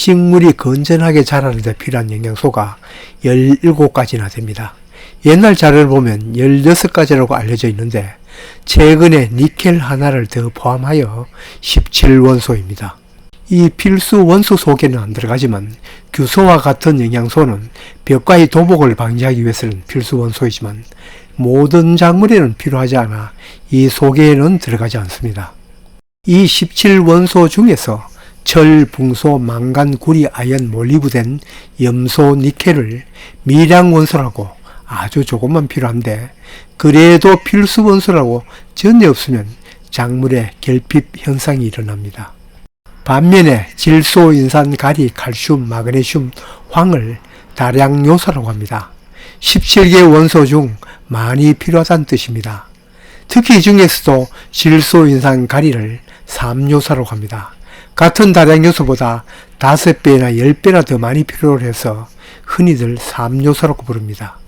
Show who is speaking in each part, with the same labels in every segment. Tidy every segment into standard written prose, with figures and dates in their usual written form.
Speaker 1: 식물이 건전하게 자라는 데 필요한 영양소가 17가지나 됩니다. 옛날 자료를 보면 16가지라고 알려져 있는데 최근에 니켈 하나를 더 포함하여 17원소입니다. 이 필수 원소 속에는 안 들어가지만 규소와 같은 영양소는 벽과의 도복을 방지하기 위해서는 필수 원소이지만 모든 작물에는 필요하지 않아 이 속에는 들어가지 않습니다. 이 17원소 중에서 철, 붕소, 망간, 구리, 아연, 몰리브덴, 염소, 니켈을 미량 원소라고 아주 조금만 필요한데 그래도 필수 원소라고 전혀 없으면 작물에 결핍 현상이 일어납니다. 반면에 질소, 인산, 가리, 칼슘, 마그네슘, 황을 다량 요소라고 합니다. 17개 원소 중 많이 필요하다는 뜻입니다. 특히 이 중에서도 질소, 인산, 가리를 3요소라고 합니다. 같은 다량 요소보다 5배나 10배나 더 많이 필요로 해서 흔히들 3요소라고 부릅니다.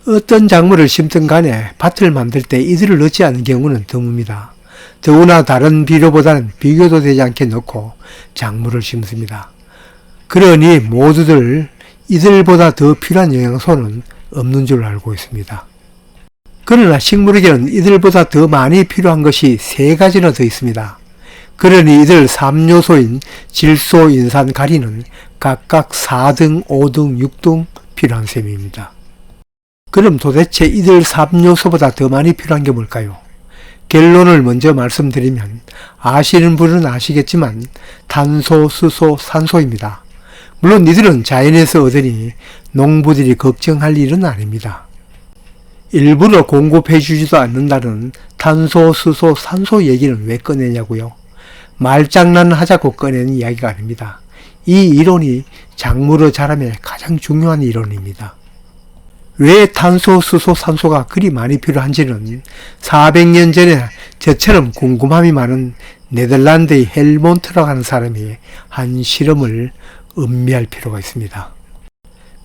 Speaker 1: 어떤 작물을 심든 간에 밭을 만들 때 이들을 넣지 않은 경우는 드뭅니다. 더구나 다른 비료보다는 비교도 되지 않게 넣고 작물을 심습니다. 그러니 모두들 이들보다 더 필요한 영양소는 없는 줄 알고 있습니다. 그러나 식물에게는 이들보다 더 많이 필요한 것이 3가지나 더 있습니다. 그러니 이들 3요소인 질소, 인산, 가리는 각각 4등, 5등, 6등 필요한 셈입니다. 그럼 도대체 이들 3요소보다 더 많이 필요한 게 뭘까요? 결론을 먼저 말씀드리면 아시는 분은 아시겠지만 탄소, 수소, 산소입니다. 물론 이들은 자연에서 얻으니 농부들이 걱정할 일은 아닙니다. 일부러 공급해 주지도 않는다는 탄소, 수소, 산소 얘기는 왜 꺼내냐고요? 말장난 하자고 꺼내는 이야기가 아닙니다. 이 이론이 작물의 자람에 가장 중요한 이론입니다. 왜 탄소, 수소, 산소가 그리 많이 필요한지는 400년 전에 저처럼 궁금함이 많은 네덜란드의 헬몬트라고 하는 사람이 한 실험을 음미할 필요가 있습니다.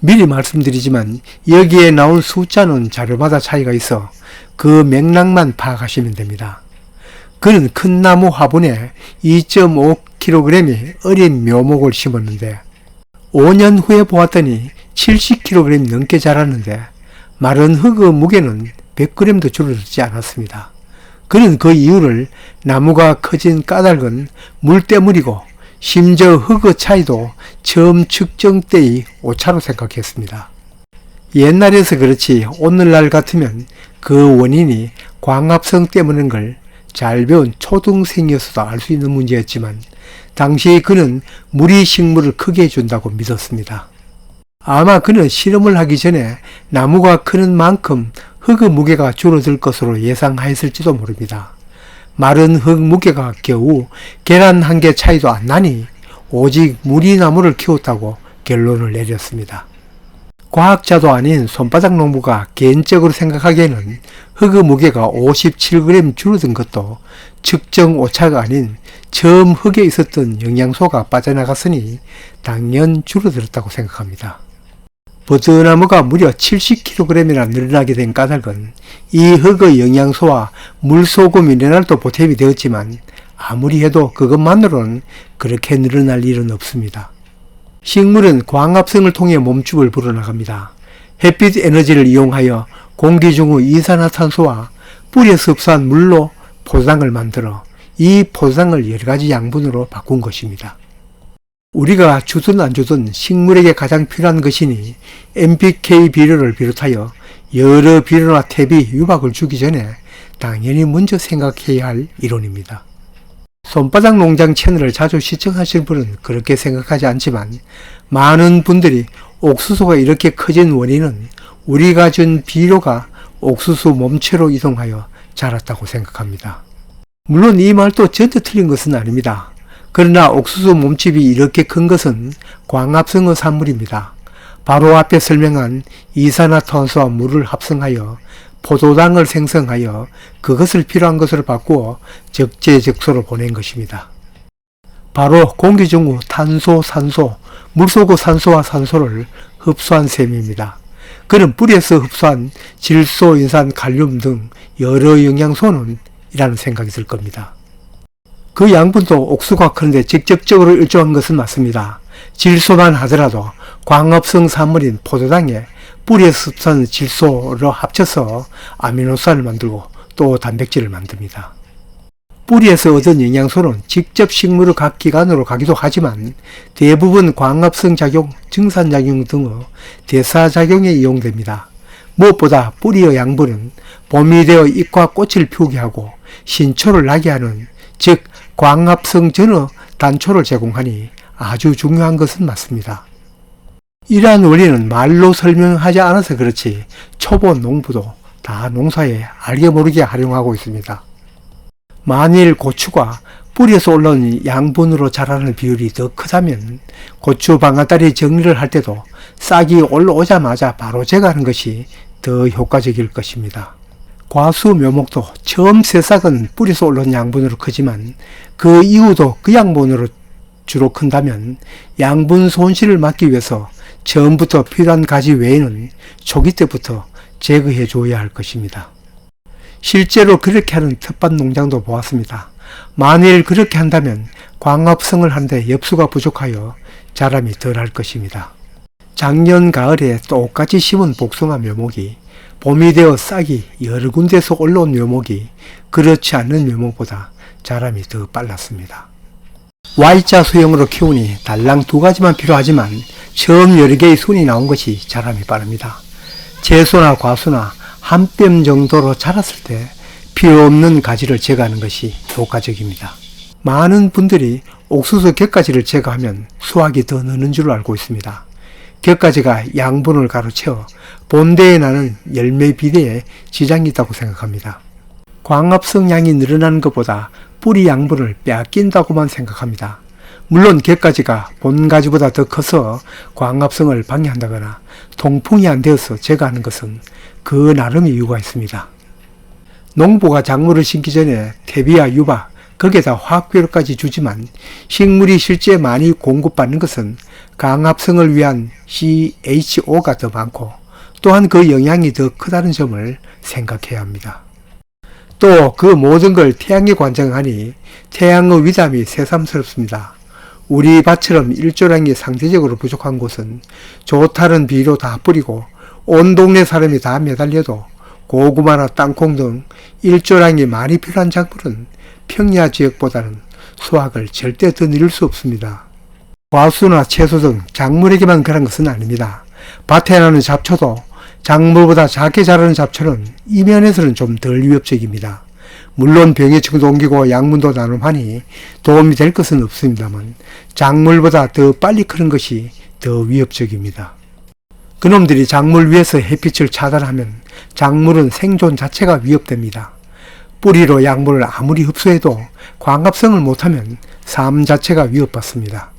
Speaker 1: 미리 말씀드리지만 여기에 나온 숫자는 자료마다 차이가 있어 그 맥락만 파악하시면 됩니다. 그는 큰 나무 화분에 2.5kg의 어린 묘목을 심었는데 5년 후에 보았더니 70kg 넘게 자랐는데 마른 흙의 무게는 100g도 줄어들지 않았습니다. 그는 그 이유를 나무가 커진 까닭은 물때문이고 심지어 흙의 차이도 처음 측정 때의 오차로 생각했습니다. 옛날에서 그렇지 오늘날 같으면 그 원인이 광합성 때문인 걸 잘 배운 초등생이었어도 알 수 있는 문제였지만 당시에 그는 물이 식물을 크게 해준다고 믿었습니다. 아마 그는 실험을 하기 전에 나무가 크는 만큼 흙의 무게가 줄어들 것으로 예상하였을지도 모릅니다. 마른 흙 무게가 겨우 계란 한 개 차이도 안 나니 오직 물이 나무를 키웠다고 결론을 내렸습니다. 과학자도 아닌 손바닥 농부가 개인적으로 생각하기에는 흙의 무게가 57g 줄어든 것도 측정 오차가 아닌 처음 흙에 있었던 영양소가 빠져나갔으니 당연 줄어들었다고 생각합니다. 버드나무가 무려 70kg이나 늘어나게 된 까닭은 이 흙의 영양소와 물소고 미네랄도 보탬이 되었지만 아무리 해도 그것만으로는 그렇게 늘어날 일은 없습니다. 식물은 광합성을 통해 몸집을 불어나갑니다. 햇빛 에너지를 이용하여 공기 중의 이산화탄소와 뿌리에서 흡수한 물로 포도당을 만들어 이 포도당을 여러가지 양분으로 바꾼 것입니다. 우리가 주든 안 주든 식물에게 가장 필요한 것이니 NPK 비료를 비롯하여 여러 비료나 탭이 유박을 주기 전에 당연히 먼저 생각해야 할 이론입니다. 손바닥 농장 채널을 자주 시청하시는 분은 그렇게 생각하지 않지만 많은 분들이 옥수수가 이렇게 커진 원인은 우리가 준 비료가 옥수수 몸체로 이동하여 자랐다고 생각합니다. 물론 이 말도 전혀 틀린 것은 아닙니다. 그러나 옥수수 몸집이 이렇게 큰 것은 광합성의 산물입니다. 바로 앞에 설명한 이산화탄소와 물을 합성하여 포도당을 생성하여 그것을 필요한 것으로 바꾸어 적재적소로 보낸 것입니다. 바로 공기 중 탄소, 산소, 물속의 산소와 산소를 흡수한 셈입니다. 그는 뿌리에서 흡수한 질소, 인산, 칼륨 등 여러 영양소는 이라는 생각이 들 겁니다. 그 양분도 옥수가 크는데 직접적으로 일조한 것은 맞습니다. 질소만 하더라도 광합성 산물인 포도당에 뿌리에서 흡수한 질소로 합쳐서 아미노산을 만들고 또 단백질을 만듭니다. 뿌리에서 얻은 영양소는 직접 식물의 각 기관으로 가기도 하지만 대부분 광합성 작용, 증산작용 등의 대사작용에 이용됩니다. 무엇보다 뿌리의 양분은 봄이 되어 잎과 꽃을 피우게 하고 신초를 나게 하는, 즉 광합성 전의 단초를 제공하니 아주 중요한 것은 맞습니다. 이러한 원리는 말로 설명하지 않아서 그렇지 초보 농부도 다 농사에 알게 모르게 활용하고 있습니다. 만일 고추가 뿌리에서 올라온 양분으로 자라는 비율이 더 크다면 고추 방아다리 정리를 할 때도 싹이 올라오자마자 바로 제거하는 것이 더 효과적일 것입니다. 과수 묘목도 처음 새싹은 뿌리에서 올라온 양분으로 크지만 그 이후도 그 양분으로 주로 큰다면 양분 손실을 막기 위해서 처음부터 필요한 가지 외에는 초기 때부터 제거해 줘야 할 것입니다. 실제로 그렇게 하는 텃밭 농장도 보았습니다. 만일 그렇게 한다면 광합성을 하는데 엽수가 부족하여 자람이 덜할 것입니다. 작년 가을에 똑같이 심은 복숭아 묘목이 봄이 되어 싹이 여러 군데서 올라온 묘목이 그렇지 않는 묘목보다 자람이 더 빨랐습니다. Y자 수형으로 키우니 달랑 2가지만 필요하지만 처음 여러 개의 순이 나온 것이 자람이 빠릅니다. 채소나 과수나 한 뼘 정도로 자랐을 때 필요 없는 가지를 제거하는 것이 효과적입니다. 많은 분들이 옥수수 곁가지를 제거하면 수확이 더 느는 줄 알고 있습니다. 곁가지가 양분을 가로채어 본대에 나는 열매 비대에 지장이 있다고 생각합니다. 광합성 양이 늘어나는 것보다 뿌리 양분을 빼앗긴다고만 생각합니다. 물론 곁가지가 본가지보다 더 커서 광합성을 방해한다거나 통풍이 안 되어서 제거하는 것은 그 나름의 이유가 있습니다. 농부가 작물을 심기 전에 퇴비와 유박, 거기에다 화학비료까지 주지만 식물이 실제 많이 공급받는 것은 광합성을 위한 CHO가 더 많고 또한 그 영향이 더 크다는 점을 생각해야 합니다. 또 그 모든 걸 태양에 관장하니 태양의 위담이 새삼스럽습니다. 우리 밭처럼 일조량이 상대적으로 부족한 곳은 좋다는 비료 다 뿌리고 온 동네 사람이 다 매달려도 고구마나 땅콩 등 일조량이 많이 필요한 작물은 평야 지역보다는 수확을 절대 더 늘릴 수 없습니다. 과수나 채소 등 작물에게만 그런 것은 아닙니다. 밭에 나는 잡초도 작물보다 작게 자라는 잡초는 이 면에서는 좀 덜 위협적입니다. 물론 병해충도 옮기고 약문도 나눔하니 도움이 될 것은 없습니다만 작물보다 더 빨리 크는 것이 더 위협적입니다. 그놈들이 작물 위에서 햇빛을 차단하면 작물은 생존 자체가 위협됩니다. 뿌리로 약물을 아무리 흡수해도 광합성을 못하면 삶 자체가 위협받습니다.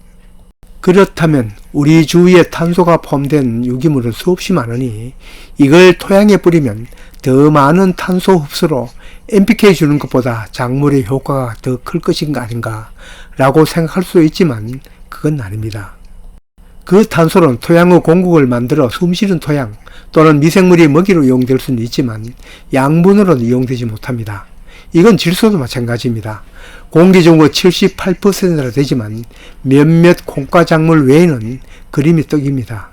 Speaker 1: 그렇다면 우리 주위에 탄소가 포함된 유기물은 수없이 많으니 이걸 토양에 뿌리면 더 많은 탄소 흡수로 NPK 주는 것보다 작물의 효과가 더 클 것인가 아닌가 라고 생각할 수 있지만 그건 아닙니다. 그 탄소는 토양의 공국을 만들어 숨쉬는 토양 또는 미생물이 먹이로 이용될 수는 있지만 양분으로는 이용되지 못합니다. 이건 질소도 마찬가지입니다. 공기 중의 78%나 되지만 몇몇 콩과 작물 외에는 그림이 떡입니다.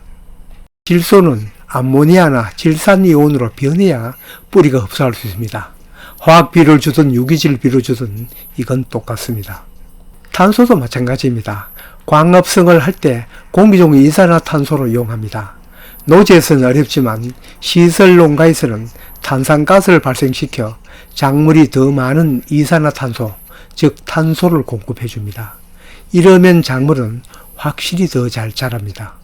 Speaker 1: 질소는 암모니아나 질산이온으로 변해야 뿌리가 흡수할 수 있습니다. 화학비료를 주든 유기질 비료를 주든 이건 똑같습니다. 탄소도 마찬가지입니다. 광합성을 할 때 공기 중의 이산화탄소를 이용합니다. 노지에서는 어렵지만 시설 농가에서는 탄산가스를 발생시켜 작물이 더 많은 이산화탄소, 즉 탄소를 공급해 줍니다. 이러면 작물은 확실히 더 잘 자랍니다.